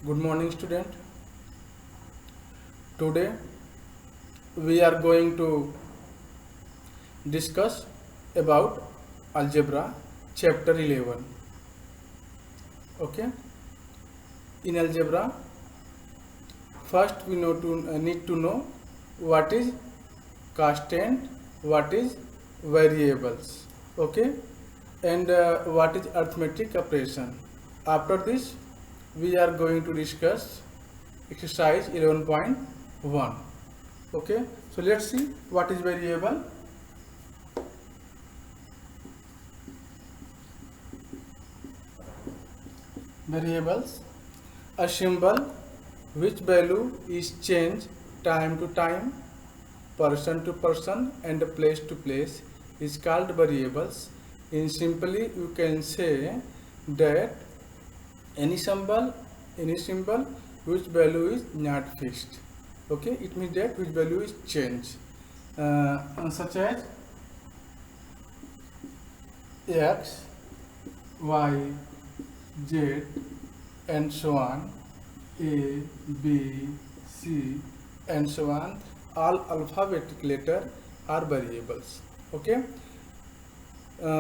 Good morning, student. Today we are going to discuss about algebra chapter 11. Okay. In algebra, first we need to know what is constant, what is variables. Okay, and what is arithmetic operation. After this, we are going to discuss exercise 11.1. Okay, so let's see what is variable. Variables, a symbol which value is changed time to time, person to person, and place to place is called variables. In simply, you can say that any symbol which value is not fixed. Okay, it means that which value is changed, such as x, y, z, and so on, a, b, c, and so on. All alphabetic letter are variables. Okay,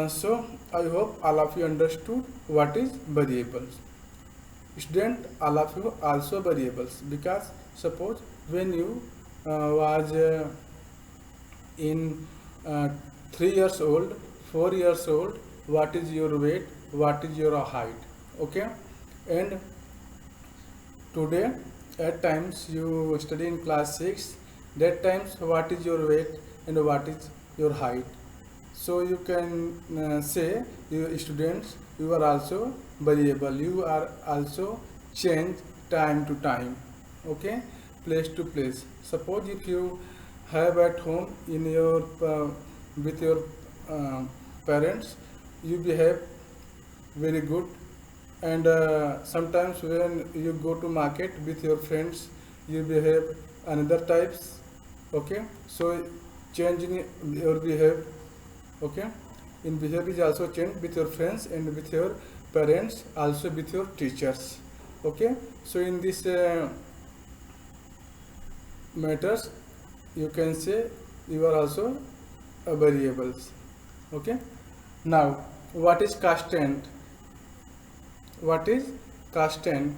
so I hope all of you understood what is variables. Student, all of you also variables, because suppose when you was in 3 years old, 4 years old, what is your weight, what is your height. Okay, and today at times you study in class 6, that times what is your weight and what is your height. So you can say, you students, you are also variable, you are also change time to time. Okay, place to place. Suppose if you have at home in your with your parents, you behave very good, and sometimes when you go to market with your friends, you behave another types. Okay, so change in your behavior. Okay, in behavior is also change with your friends and with your parents, also with your teachers. Okay, so in this matters, you can say you are also variables. Okay, now what is constant? What is constant?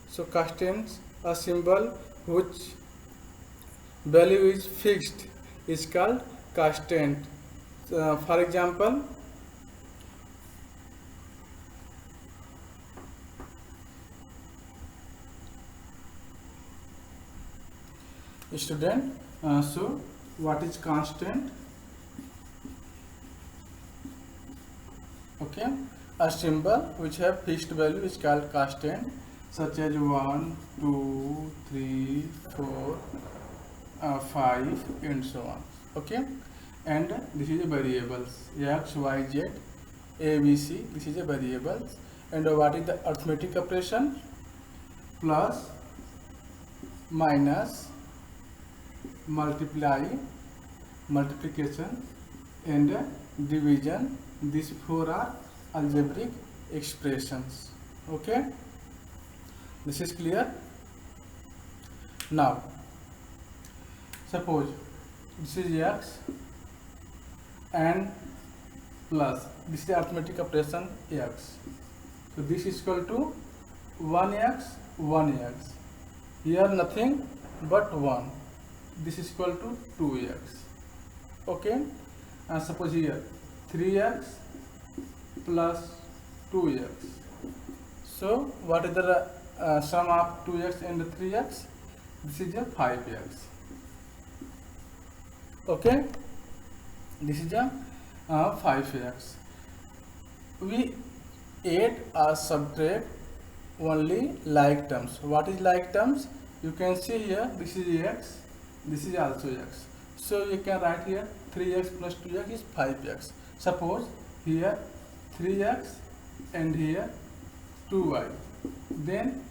So constant, a symbol which value is fixed, is called constant. For example, student, so what is constant? Okay, a symbol which have fixed value is called constant, such as 1, 2, 3, 4, 5, and so on. Okay, and this is a variables, x, y, z, a, b, c. This is a variables. And what is the arithmetic operation? Plus, minus, multiply, multiplication, and division. These four are algebraic expressions. Okay, this is clear. Now suppose this is x and plus this is the arithmetic operation x, so this is equal to 1x, 1x, here nothing but 1, this is equal to 2x. Okay, and suppose here 3x plus 2x, so what is the sum of 2x and 3x? This is a 5x. Okay, this is a 5x. We add or subtract only like terms. What is like terms? You can see here, this is x, this is also x, so you can write here 3x plus 2x is 5x. Suppose here 3x and here 2y, then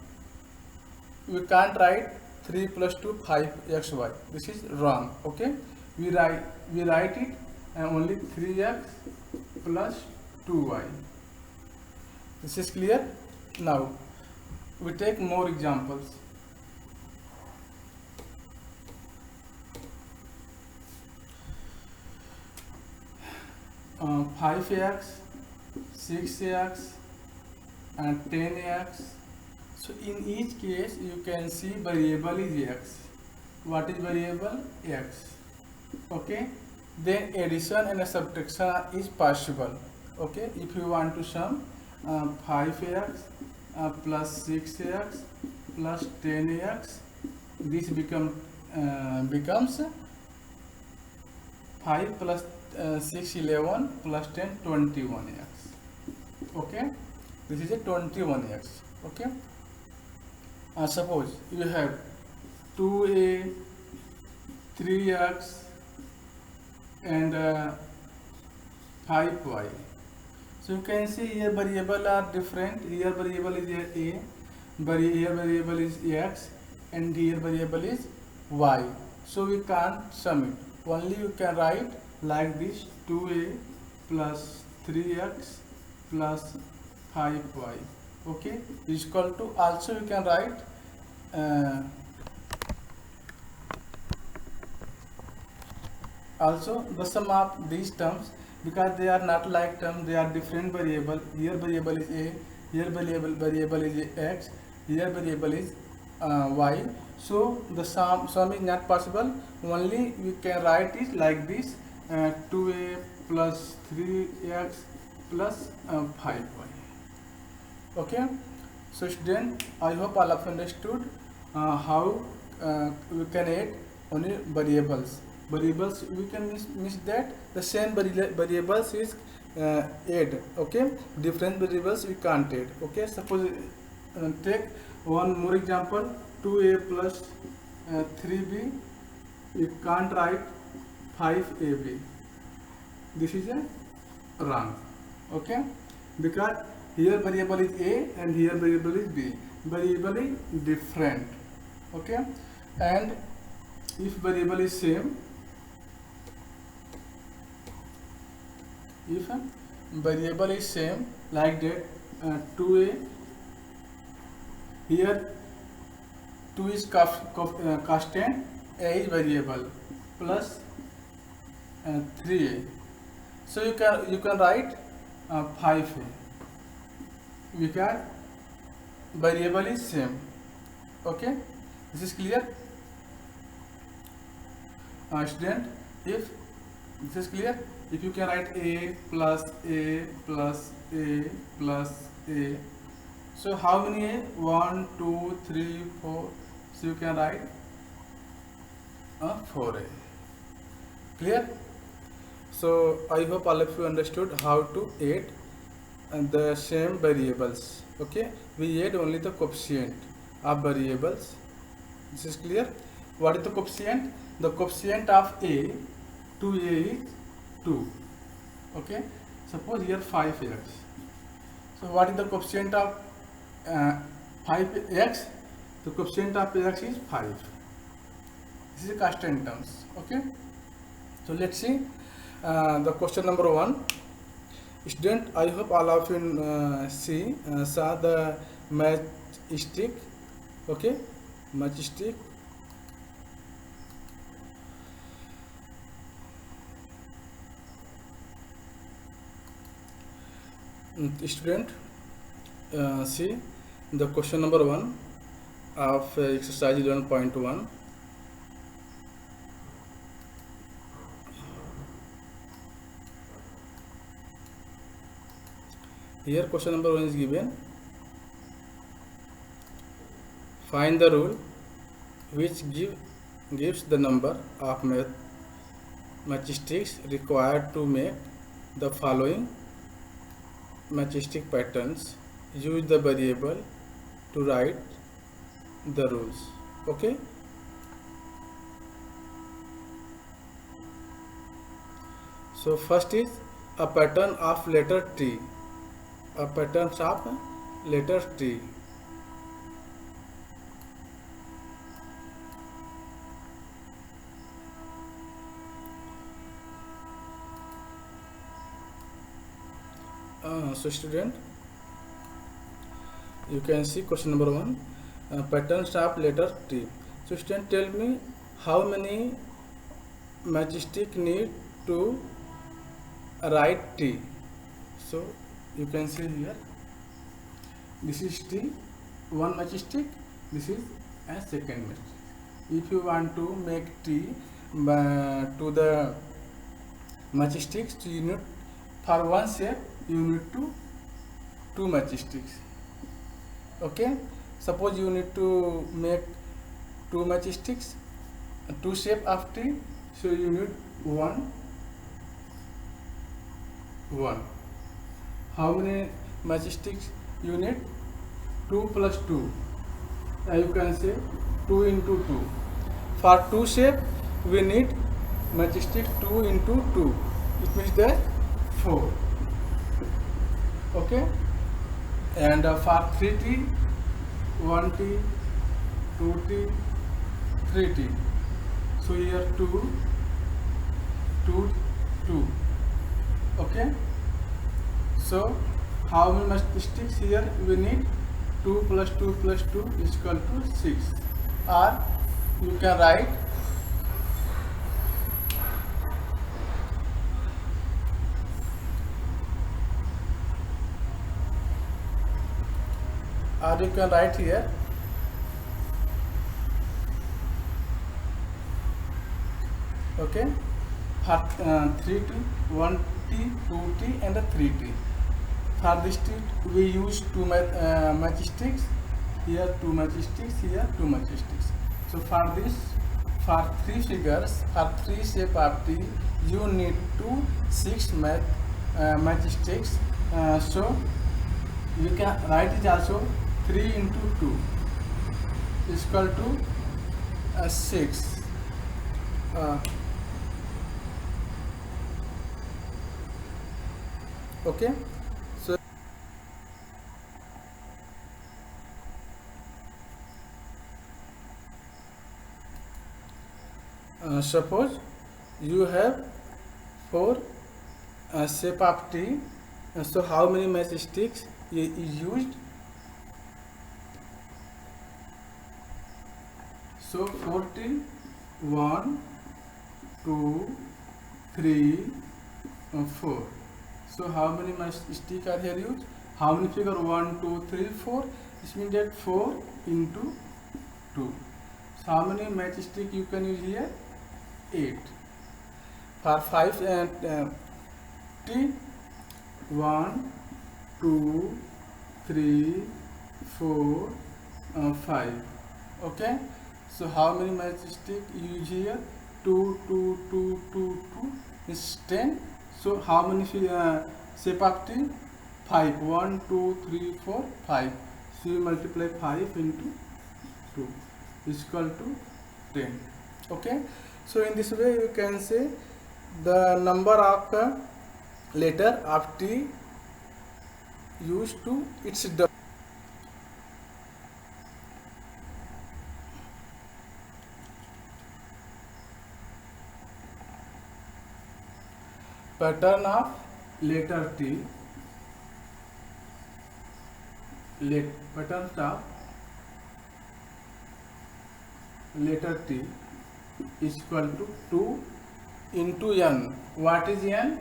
we can't write 3 plus 2 5xy, this is wrong. Okay, we write it only 3x plus 2y. This is clear. Now we take more examples. 5x, 6x and 10x. So in each case you can see variable is x. What is variable? X. Okay, then addition and subtraction is possible. Okay, if you want to sum 5x plus 6x plus 10x, this becomes 5 plus 6 11 plus 10 21x. Okay, this is a 21x. Okay, suppose you have 2a, 3x and 5y. So you can see here variable are different. Here variable is a, here variable is x, and here variable is y. So we can't sum it. Only you can write like this: 2a plus 3x plus 5y. Okay, is equal to, also you can write also the sum of these terms, because they are not like terms, they are different variable. Here variable is a, here variable is x, here variable is y. So the sum is not possible. Only we can write it like this: 2a plus 3x plus 5y. Okay, so student, I hope all of you understood how we can add only variables. We can miss that the same variables is add. Okay, different variables we can't add. Okay, suppose take one more example: 2a plus 3b. You can't write 5ab. This is a wrong. Okay, because here variable is a and here variable is b. Variable is different. Okay, and if variable is same, if variable is same like that, 2a, here 2 is constant, a is variable, plus 3a. So you can write 5a, because variable is same. Okay, this is clear, student? If this is clear, if you can write a plus a plus a plus a, so how many a? 1 2 3 4. So you can write 4a. Clear? So I hope all of you understood how to add the same variables. Okay, we add only the coefficient of variables. This is clear. What is the coefficient? The coefficient of a to a is 2. Okay, suppose here 5x. So what is the coefficient of 5x? The coefficient of x is 5. This is constant terms. Okay, so let's see the question number 1. Student, I hope all of you saw the matchstick. Okay, matchstick. Student, see the question number 1 of exercise 11.1. Here question number 1 is given: find the rule which gives the number of matchsticks required to make the following matchstick patterns. Use the variable to write the rules. Okay, so first is a pattern of letter T. A pattern of letter T. So student, You can see question number 1, patterns of letter T. So student, tell me how many matchstick need to write T. So you can see here, this is T, one matchstick, this is a second matchstick. If you want to make T to the matchsticks, so you need, for one shape you need two matchsticks. Okay, suppose you need to make two matchsticks, two shape of T, so you need one. How many matchsticks you need? 2 plus 2. You can say 2 into 2. For two shape we need matchstick 2 into 2. It means that 4. Okay. And for 3T, 1T, 2T, 3T. So here 2, 2. Okay. So how many matchsticks here we need? 2 plus 2 plus 2 is equal to 6. Or you can write here okay, for 3T, 1T, 2T and 3T. For this T we use two matchsticks, here two matchsticks, here two matchsticks. So for this, for three figures, for three shape of T, you need 6 matchsticks. So you can write it also 3 into 2 is equal to 6. Okay, so suppose you have 4 shape of T, so how many matchsticks is used? So 40, 1, 2, 3, 4. So how many matchsticks are here used? How many figure? 1, 2, 3, 4. This means that 4 into 2. So how many matchsticks you can use here? 8. For 5 and T, 1, 2, 3, 4, 5. Okay. So how many matchsticks you use here? 2, 2, 2, 2, 2 is 10. So how many shape of T? 5. 1, 2, 3, 4, 5. So you multiply 5 into 2 is equal to 10. Okay. So in this way you can say the number of letter of T used to its double. Pattern of letter T. Pattern of letter T is equal to 2 into n. What is n?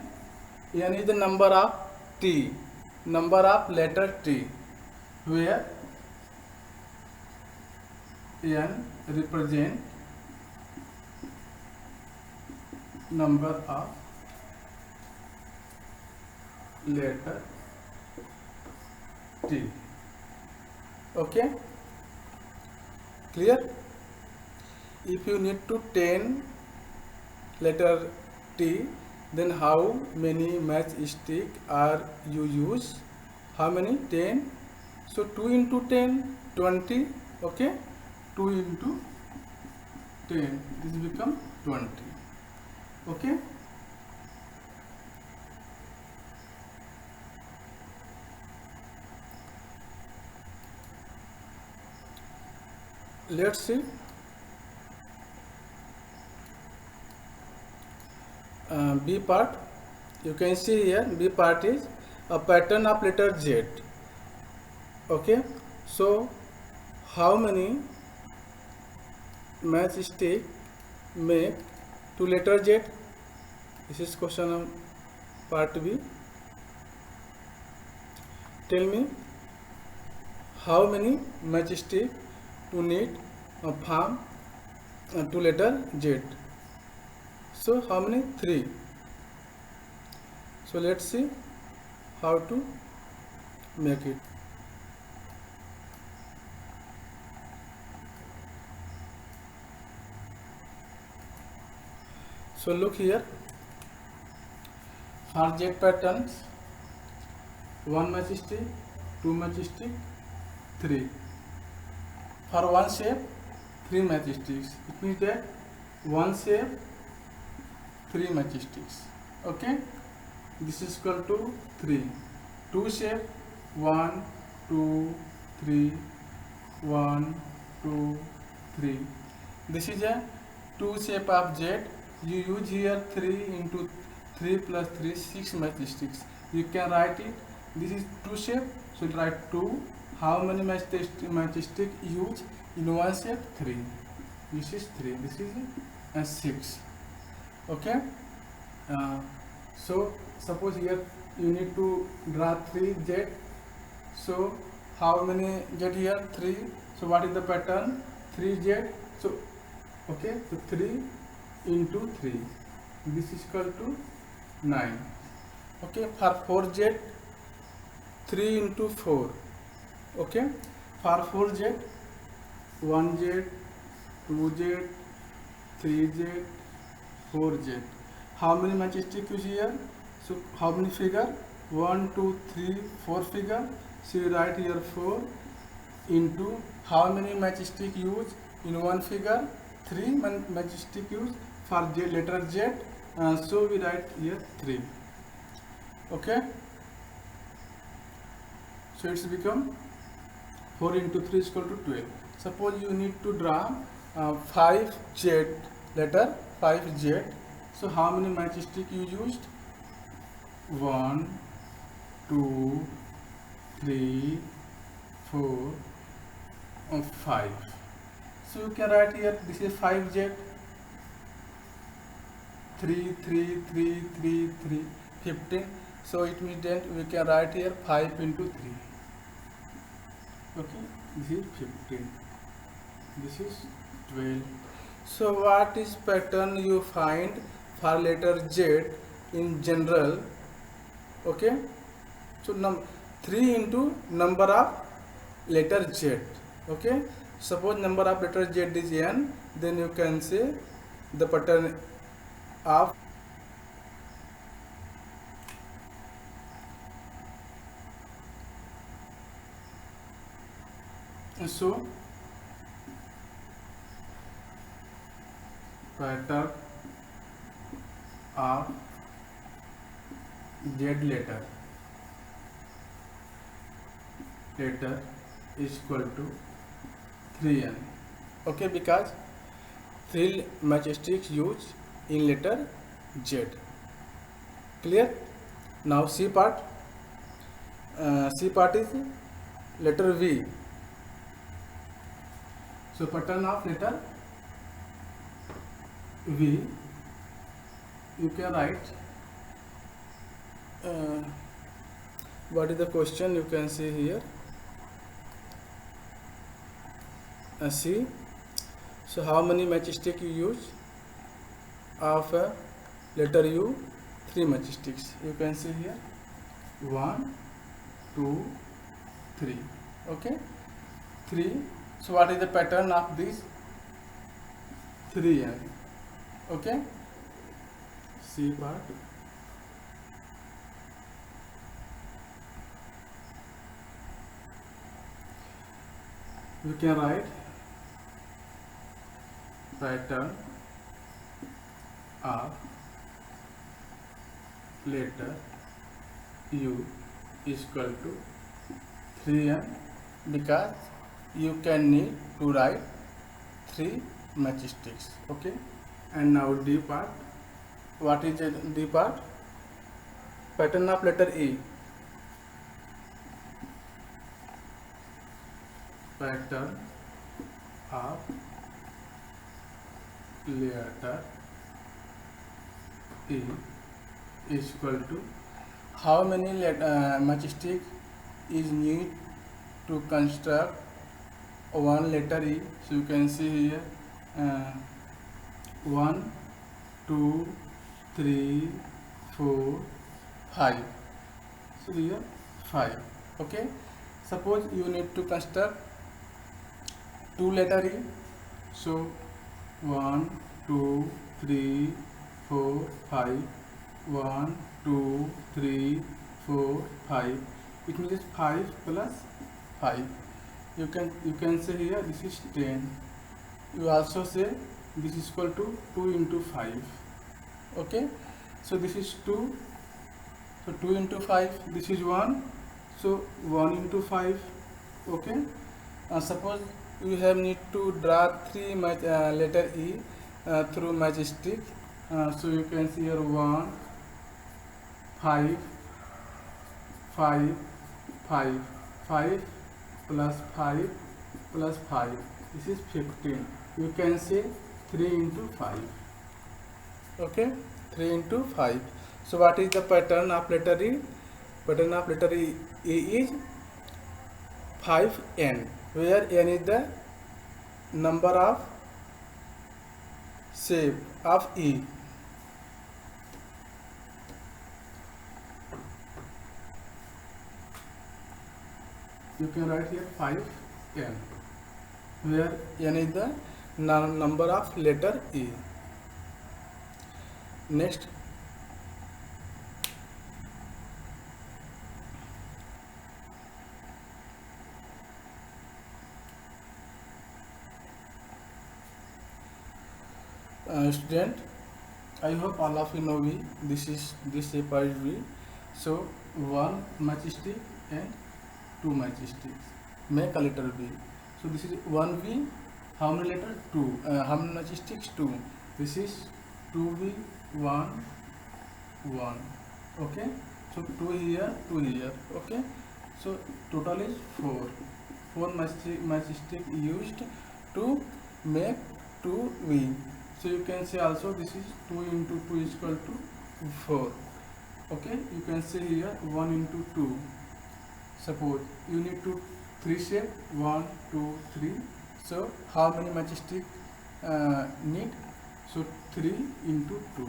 N is the number of T, number of letter T, where n represent number of letter T. Okay, clear? If you need to 10 letter T, then how many matchstick are you use? How many? 10. So 2 into 10, 20. Okay, 2 into 10, this become 20. Okay. Let's see. B part, you can see here B part is a pattern of letter Z. Okay, So how many matchstick make two letter Z? This is question of part B. Tell me how many matchstick to need form two letter Z. So how many? 3. So let's see how to make it. So look here, for Z patterns, 1 matchstick, 2 matchstick, 3. For one shape, 3 matchsticks. It means that one shape, 3 matchsticks. Okay, this is equal to 3. 2 shape, 1, 2, 3, 1, 2, 3. This is a 2 shape of Z. You use here 3 into 3 plus 3, 6 matchsticks. You can write it. This is 2 shape, so write 2. How many matchstick use in one shape? 3. This is 3. This is 6. Okay. So suppose here you need to draw 3 Z. So how many Z here? 3. So what is the pattern? 3 Z. So okay, so 3 into 3, this is equal to 9. Okay, for 4 Z, 3 into 4. Okay, for 4 Z, 1 Z, 2 Z, 3 Z, 4 Z. How many matchstick use here? So how many figure? 1, 2, 3, 4 figure. So you write here 4 into how many matchstick use in one figure? 3 matchstick use for Z, letter Z. So we write here 3. Okay. So it's become 4 into 3 is equal to 12. Suppose you need to draw 5 Z, letter 5 Z. So how many matchstick you used? 1, 2, 3, 4, and 5. So you can write here, this is 5Z, 3, 3, 3, 3, 3, 15. So it means that we can write here 5 into 3. Okay, this is 15. This is 12. So what is pattern you find for letter Z in general? Okay, so 3 into number of letter Z. Okay, suppose number of letter Z is n, then you can say the pattern of so pattern of Z letter is equal to 3n. Okay, because 3 matchsticks used in letter Z. Clear? Now C part. C part is letter V. So pattern of letter V, you can write what is the question, you can see here. C. So how many matchstick you use of letter U? 3 matchsticks. You can see here 1, 2, 3. Okay, 3. So what is the pattern of this? 3n. Okay, C part. We can write pattern of letter U is equal to 3n, because you can need to write 3 matchsticks. Okay, and now D part. What is D part? Pattern of letter E. pattern of letter E is equal to how many matchstick is needed to construct one letter E. So you can see here 1, 2, 3, 4, 5. So here 5. Okay. Suppose you need to construct two letter E. So 1, 2, 3, 4, 5. 1, 2, 3, 4, 5. It means 5 plus 5. You can say here this is 10. You also say this is equal to 2 into 5. Okay. So this is 2. So 2 into 5. This is 1. So 1 into 5. Okay. Suppose you have need to draw three letter E through matchstick. So you can see here 1, 5, 5, 5, 5 plus 5 plus 5. This is 15. You can say 3 into 5. Okay, 3 into 5. So what is the pattern of letter E? Pattern of letter E is 5n, where n is the number of shape of E. You can write here 5n, where n is the number of letter E. Next, student, I hope all of you know V. This shape is V. So one matchstick and two matchsticks make a letter V. So this is one V. How many letters? 2. How many matchsticks? 2. This is 2V, 1, 1. Okay. So 2 here, 2 here. Okay. So total is 4. 4 matchstick used to make 2V. So you can say also this is 2 into 2 is equal to 4. Okay. You can say here 1 into 2. Suppose you need to 3 shape 1, 2, 3. So how many matchstick need? So 3 into 2.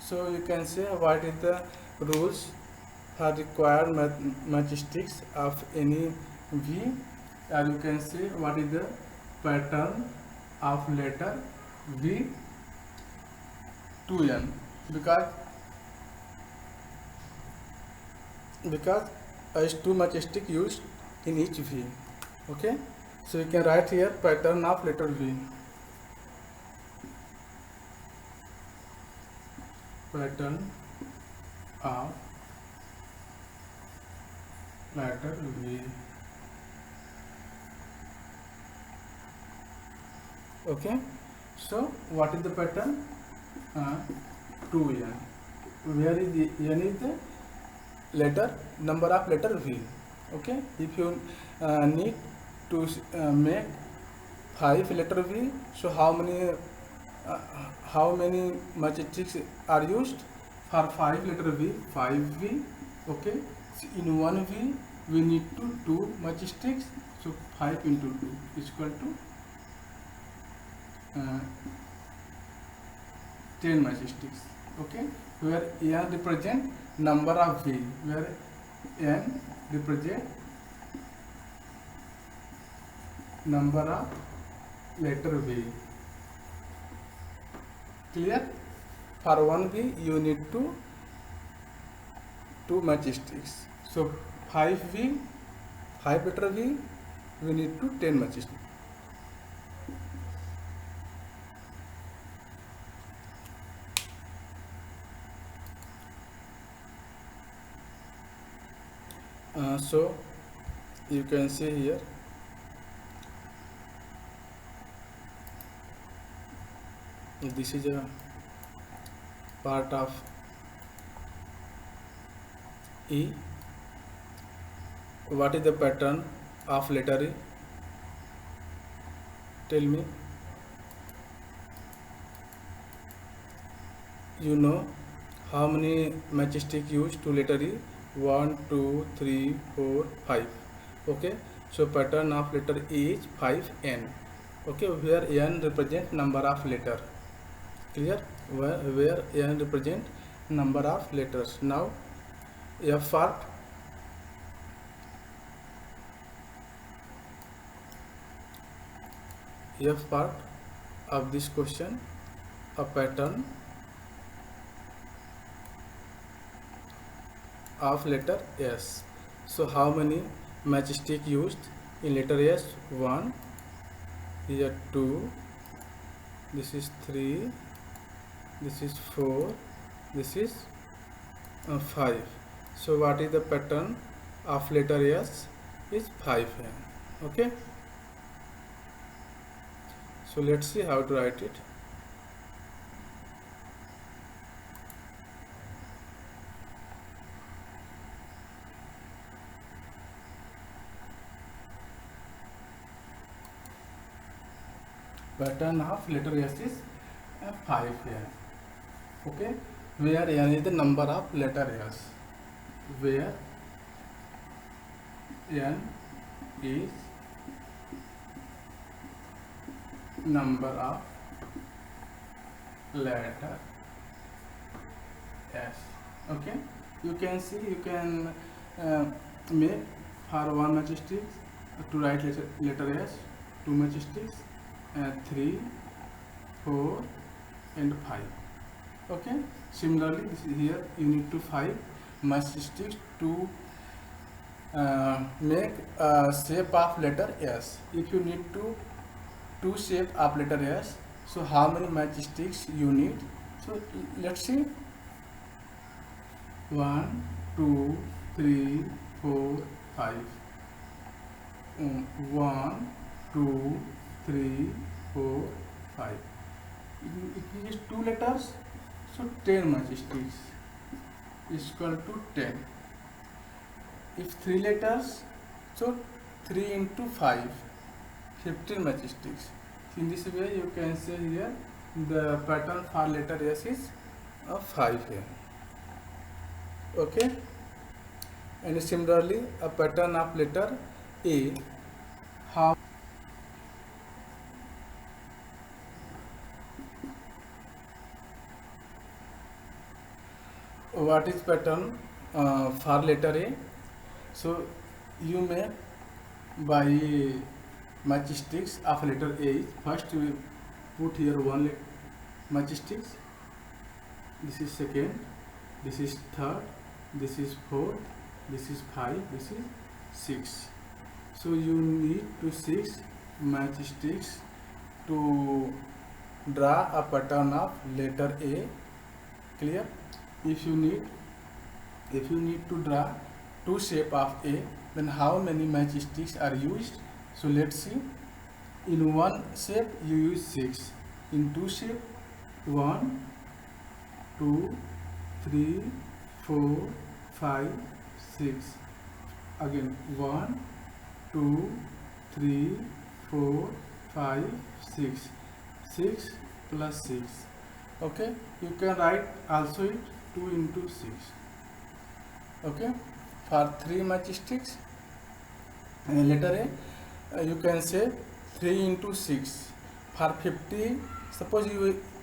So you can say what is the rules for required matchsticks of any V, or you can say what is the pattern of letter V 2n, because is 2 matchstick used in each V. Okay, so you can write here pattern of letter V. Pattern of letter V. Okay, so what is the pattern? 2n. Where is the n is the letter number of letter V. Okay, if you need to make 5 letter V, so how many matchsticks are used for 5 letter V? 5V. Okay, so in 1 V we need to 2 matchsticks, so 5 into 2 is equal to 10 matchsticks. Okay, where n represent number of V, where n represent number of letter V. Clear? For 1 V you need to 2 matchsticks. So 5 V, 5 letter V, we need to 10 matchsticks. So you can see here this is a part of E. What is the pattern of letter A? Tell me. You know how many matchstick used to letter E? 1, 2, 3, 4, 5. Okay, so pattern of letter E is 5n. Okay, where n represent number of letter. Clear? Where n represent number of letters. Now F part. F part of this question, a pattern of letter S. So how many matchstick used in letter S? 1, here 2, this is 3, this is 4, this is 5. So what is the pattern of letter S? Is 5. Okay, so let's see how to write it. Pattern of letter S is 5 here. Okay, where n is the number of letter S, where n is number of letter S. Okay, you can see, you can make for one matchstick to write letter S, 2 matchsticks, 3, 4 and 5. Okay, similarly this is here you need to 5 matchsticks to make a shape of letter S. If you need to 2 shape of letter S, so how many matchsticks you need? So let's see. 1, 2, 3, 4, 5. 1, 2, 3, 4, 5. It is 2 letters, so 10 matchsticks is equal to 10. If 3 letters, so 3 into 5, 15 matchsticks. In this way you can say here the pattern for letter S is 5 here. Okay, and similarly a pattern of letter A, how what is pattern for letter A? So you make by matchsticks of letter A. First we put here 1 matchsticks, this is second, this is third, this is 4, this is 5, this is 6. So you need to 6 matchsticks to draw a pattern of letter A. Clear? If you need to draw 2 shape of A, then how many matchsticks are used? So let's see. In 1 shape you use 6. In 2 shape 1, 2, 3, 4, 5, 6. Again 1, 2, 3, 4, 5, 6. 6 plus 6. Okay, you can write also it 2 into 6. Okay, for 3 matchsticks letter A, you can say 3 into 6. For 50, suppose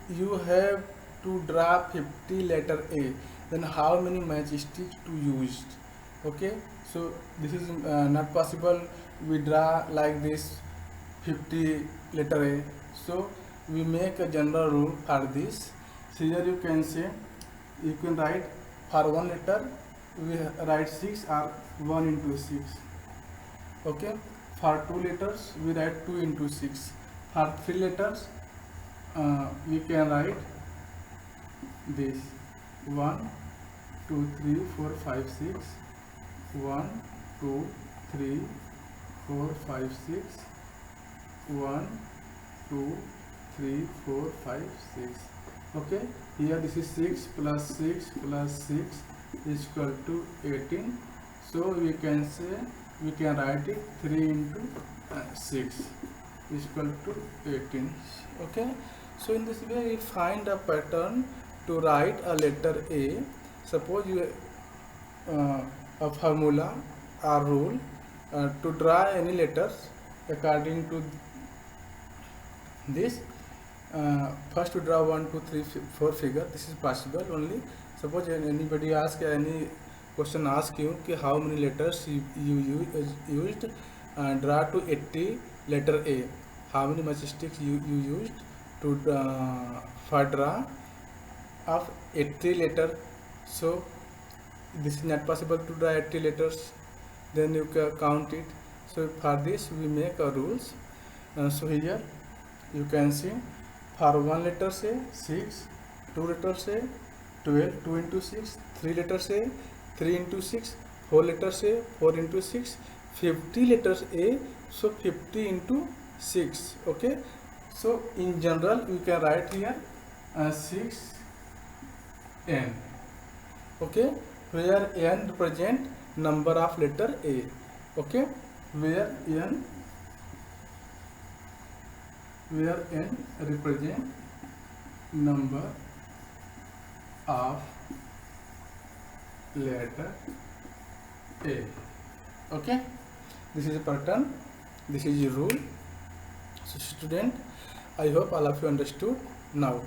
you have to draw 50 letter A, then how many matchsticks to use? Okay, so this is not possible. We draw like this 50 letter A, so we make a general rule for this. So here you can say, you can write for 1 letter we write 6 or 1 into 6. Okay, for 2 letters we write 2 into 6. For 3 letters we can write this 1, 2, 3, 4, 5, 6. 1, 2, 3, 4, 5, 6. 1, 2, 3, 4, 5, 6. Okay, here this is 6 plus 6 plus 6 is equal to 18. So we can say we can write it 3 into 6 is equal to 18. Okay, so in this way we find a pattern to write a letter A. Suppose you a formula or rule to draw any letters according to this. First to draw 1 2 3 4 figure. This is possible only. Suppose anybody ask any question, ask you how many letters you used draw to 80 letter A, how many matchsticks you used to for draw of 80 letter. So this is not possible to draw 80 letters, then you can count it. So for this we make a rules. So here you can see for 1 letter say 6, 2 letters say 12, 2 into 6, 3 letters say 3 into 6, 4 letters say 4 into 6, 50 letters A, so 50 into 6. Okay, so in general we can write here 6n. Okay, where n represent number of letter A. Okay, where n represent number of letter A. Okay, this is a pattern, this is a rule. So student, I hope all of you understood. Now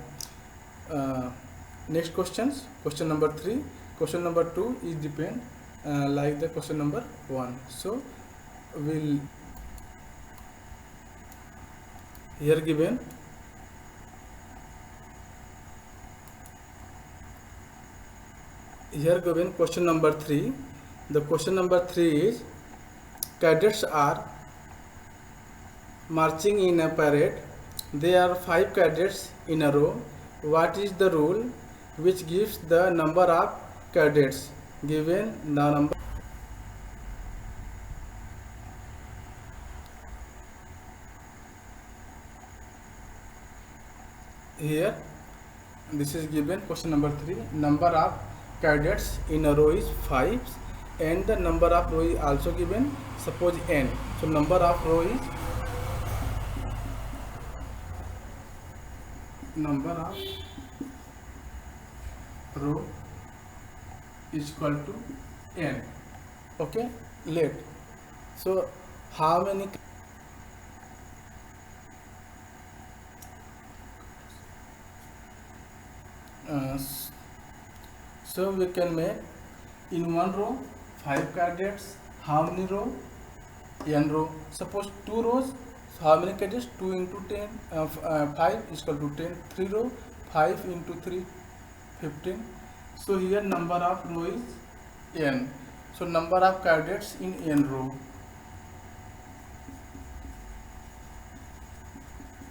next questions, question number 3, question number 2 is depend like the question number 1. So we'll here given question number 3. The question number 3 is cadets are marching in a parade. There are 5 cadets in a row. What is the rule which gives the number of cadets? Given the number here, this is given question number 3. Number of cadets in a row is 5 and the number of row is also given. Suppose n. So number of row is equal to n. Okay, let. So how many so we can make in one row 5 cadets. How many row? N row. Suppose 2 rows, so how many cadets? 2 into 10 5 is equal to 10. 3 row, 5 into 3 15. So here number of row is n. So number of cadets in n row,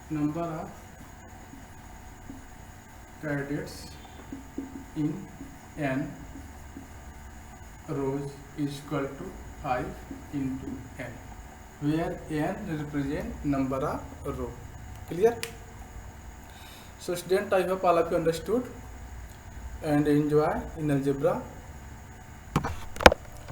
number of cadets in n rows is equal to 5 into n, where n represent number of row. Clear? So student, I hope all of you understood and enjoy in algebra.